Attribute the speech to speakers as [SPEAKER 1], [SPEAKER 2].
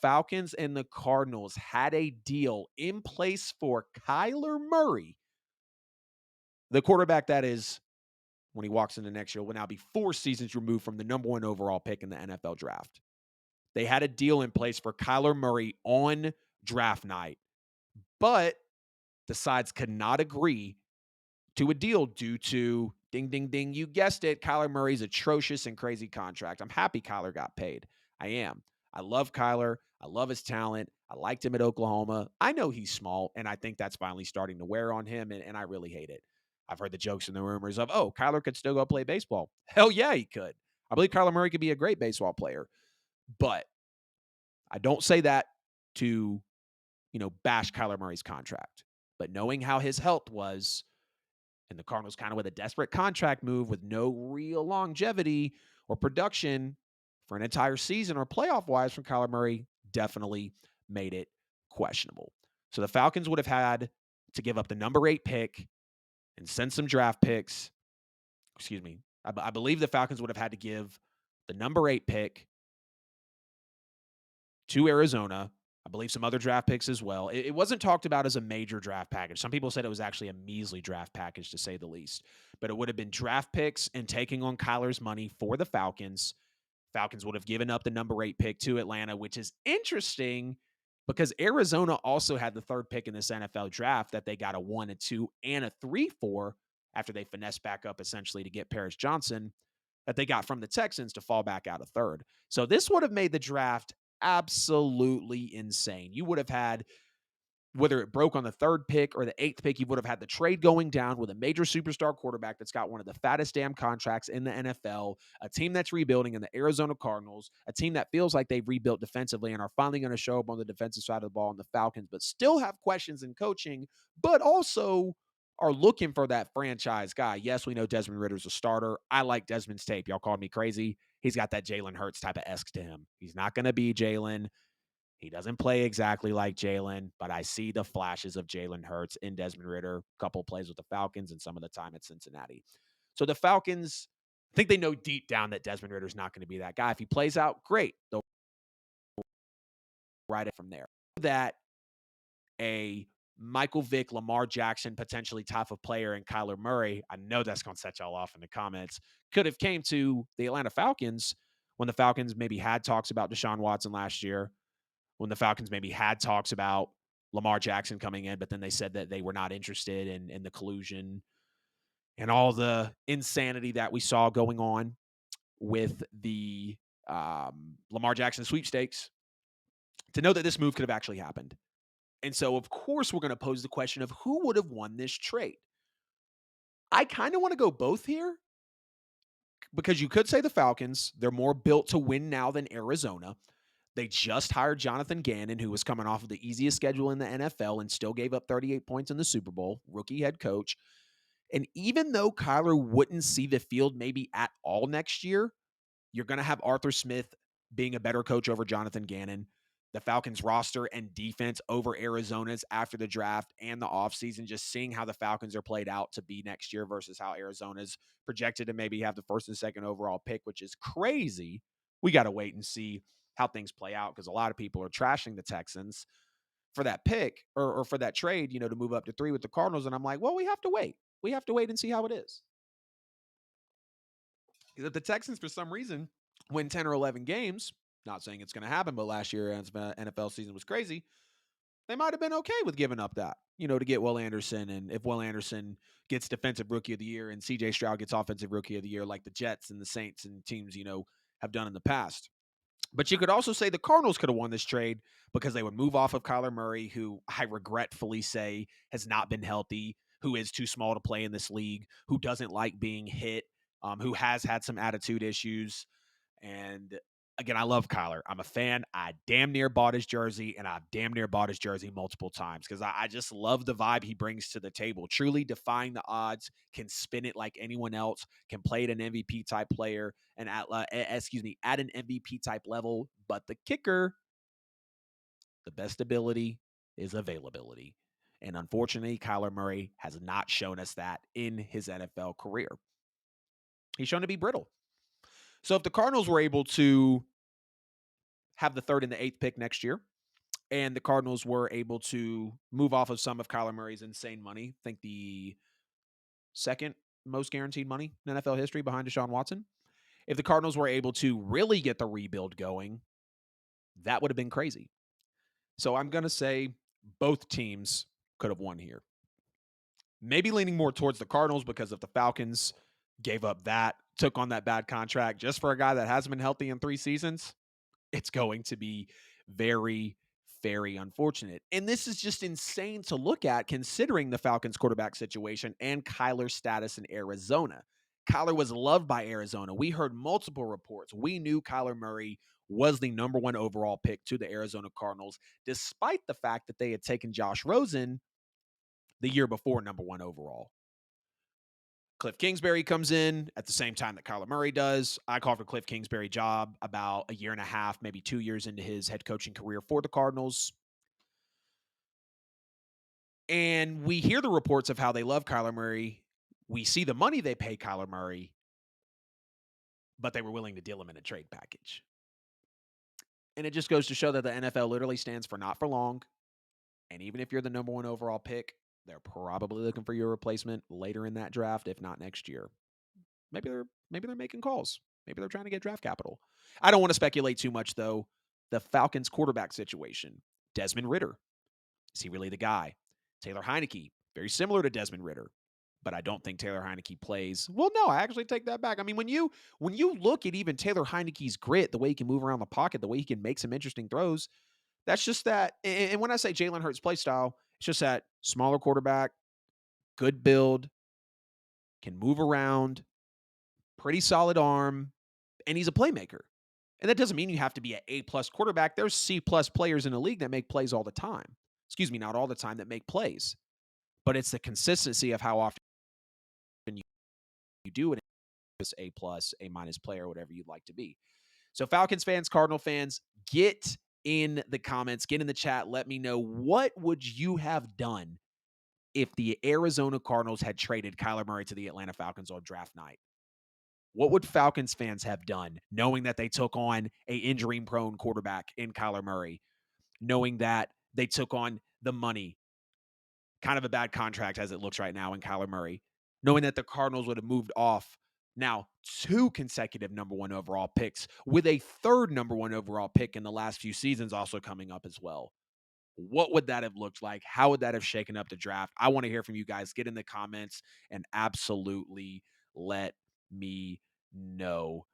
[SPEAKER 1] Falcons and the Cardinals had a deal in place for Kyler Murray, the quarterback that is, when he walks into next year, will now be 4 seasons removed from the number 1 overall pick in the NFL draft. They had a deal in place for Kyler Murray on draft night, but the sides could not agree to a deal due to, ding, ding, ding, you guessed it, Kyler Murray's atrocious and crazy contract. I'm happy Kyler got paid. I am. I love Kyler. I love his talent. I liked him at Oklahoma. I know he's small, and I think that's finally starting to wear on him, and I really hate it. I've heard the jokes and the rumors of, oh, Kyler could still go play baseball. Hell yeah, he could. I believe Kyler Murray could be a great baseball player, but I don't say that to, bash Kyler Murray's contract. But knowing how his health was, and the Cardinals kind of with a desperate contract move with no real longevity or production for an entire season or playoff wise from Kyler Murray, definitely made it questionable. So the Falcons would have had to give up the number 8 pick and send some draft picks. Excuse me. I believe the Falcons would have had to give the number 8 pick to Arizona. I believe some other draft picks as well. It wasn't talked about as a major draft package. Some people said it was actually a measly draft package, to say the least. But it would have been draft picks and taking on Kyler's money for the Falcons. Falcons would have given up the number 8 pick to Atlanta, which is interesting because Arizona also had the 3rd pick in this NFL draft that they got a 1, a 2, and a 3 for after they finessed back up essentially to get Paris Johnson that they got from the Texans to fall back out of 3rd. So this would have made the draft absolutely insane. You would have had, whether it broke on the 3rd pick or the 8th pick, you would have had the trade going down with a major superstar quarterback that's got one of the fattest damn contracts in the NFL, a team that's rebuilding in the Arizona Cardinals, a team that feels like they've rebuilt defensively and are finally going to show up on the defensive side of the ball in the Falcons, but still have questions in coaching, but also are looking for that franchise guy. Yes, we know Desmond Ritter's a starter. I like Desmond's tape. Y'all called me crazy. He's got that Jalen Hurts type of esque to him. He's not going to be Jalen. He doesn't play exactly like Jalen, but I see the flashes of Jalen Hurts in Desmond Ridder, a couple plays with the Falcons and some of the time at Cincinnati. So the Falcons, I think they know deep down that Desmond Ridder's not going to be that guy. If he plays out, great. They'll ride it from there. That a Michael Vick, Lamar Jackson, potentially type of player, and Kyler Murray, I know that's going to set y'all off in the comments, could have came to the Atlanta Falcons when the Falcons maybe had talks about Deshaun Watson last year, when the Falcons maybe had talks about Lamar Jackson coming in, but then they said that they were not interested in the collusion and all the insanity that we saw going on with the Lamar Jackson sweepstakes, to know that this move could have actually happened. And so, of course, we're going to pose the question of who would have won this trade. I kind of want to go both here because you could say the Falcons. They're more built to win now than Arizona. They just hired Jonathan Gannon, who was coming off of the easiest schedule in the NFL and still gave up 38 points in the Super Bowl, rookie head coach. And even though Kyler wouldn't see the field maybe at all next year, you're going to have Arthur Smith being a better coach over Jonathan Gannon. The Falcons roster and defense over Arizona's after the draft and the offseason, just seeing how the Falcons are played out to be next year versus how Arizona's projected to maybe have the 1st and 2nd overall pick, which is crazy. We got to wait and see how things play out because a lot of people are trashing the Texans for that pick or for that trade, to move up to 3 with the Cardinals. And I'm like, well, we have to wait. We have to wait and see how it is. Because if the Texans, for some reason, win 10 or 11 games, not saying it's going to happen, but last year NFL season was crazy, they might have been okay with giving up that, to get Will Anderson. And if Will Anderson gets Defensive Rookie of the Year and CJ Stroud gets Offensive Rookie of the Year like the Jets and the Saints and teams, have done in the past. But you could also say the Cardinals could have won this trade because they would move off of Kyler Murray, who I regretfully say has not been healthy, who is too small to play in this league, who doesn't like being hit, who has had some attitude issues. And again, I love Kyler. I'm a fan. I damn near bought his jersey, and I've damn near bought his jersey multiple times because I just love the vibe he brings to the table. Truly defying the odds, can spin it like anyone else, can play at an MVP type player, and at an MVP type level. But the kicker, the best ability is availability. And unfortunately, Kyler Murray has not shown us that in his NFL career. He's shown to be brittle. So if the Cardinals were able to have the 3rd and the 8th pick next year. And the Cardinals were able to move off of some of Kyler Murray's insane money. I think the second most guaranteed money in NFL history behind Deshaun Watson. If the Cardinals were able to really get the rebuild going, that would have been crazy. So I'm going to say both teams could have won here. Maybe leaning more towards the Cardinals because if the Falcons gave up that, took on that bad contract just for a guy that hasn't been healthy in 3 seasons, it's going to be very, very unfortunate. And this is just insane to look at considering the Falcons quarterback situation and Kyler's status in Arizona. Kyler was loved by Arizona. We heard multiple reports. We knew Kyler Murray was the number 1 overall pick to the Arizona Cardinals, despite the fact that they had taken Josh Rosen the year before number 1 overall. Cliff Kingsbury comes in at the same time that Kyler Murray does. I called for Cliff Kingsbury job about a year and a half, maybe 2 years into his head coaching career for the Cardinals. And we hear the reports of how they love Kyler Murray. We see the money they pay Kyler Murray, but they were willing to deal him in a trade package. And it just goes to show that the NFL literally stands for not for long. And even if you're the number 1 overall pick, they're probably looking for your replacement later in that draft, if not next year. Maybe they're making calls. Maybe they're trying to get draft capital. I don't want to speculate too much though. The Falcons quarterback situation. Desmond Ridder. Is he really the guy? Taylor Heineke. Very similar to Desmond Ridder. But I don't think Taylor Heineke plays. Well, no, I actually take that back. I mean, when you look at even Taylor Heineke's grit, the way he can move around the pocket, the way he can make some interesting throws, that's just that. And when I say Jalen Hurts play style, it's just that smaller quarterback, good build, can move around, pretty solid arm, and he's a playmaker. And that doesn't mean you have to be an A+ quarterback. There's C+ players in the league that make plays all the time. Excuse me, not all the time, that make plays. But it's the consistency of how often you do it as A+, A- player, whatever you'd like to be. So Falcons fans, Cardinal fans, get in the comments, get in the chat. Let me know, what would you have done if the Arizona Cardinals had traded Kyler Murray to the Atlanta Falcons on draft night? What would Falcons fans have done knowing that they took on a injury-prone quarterback in Kyler Murray, knowing that they took on the money, kind of a bad contract as it looks right now in Kyler Murray, knowing that the Cardinals would have moved off now 2 consecutive number 1 overall picks with a 3rd number 1 overall pick in the last few seasons also coming up as well? What would that have looked like? How would that have shaken up the draft? I want to hear from you guys. Get in the comments and absolutely let me know.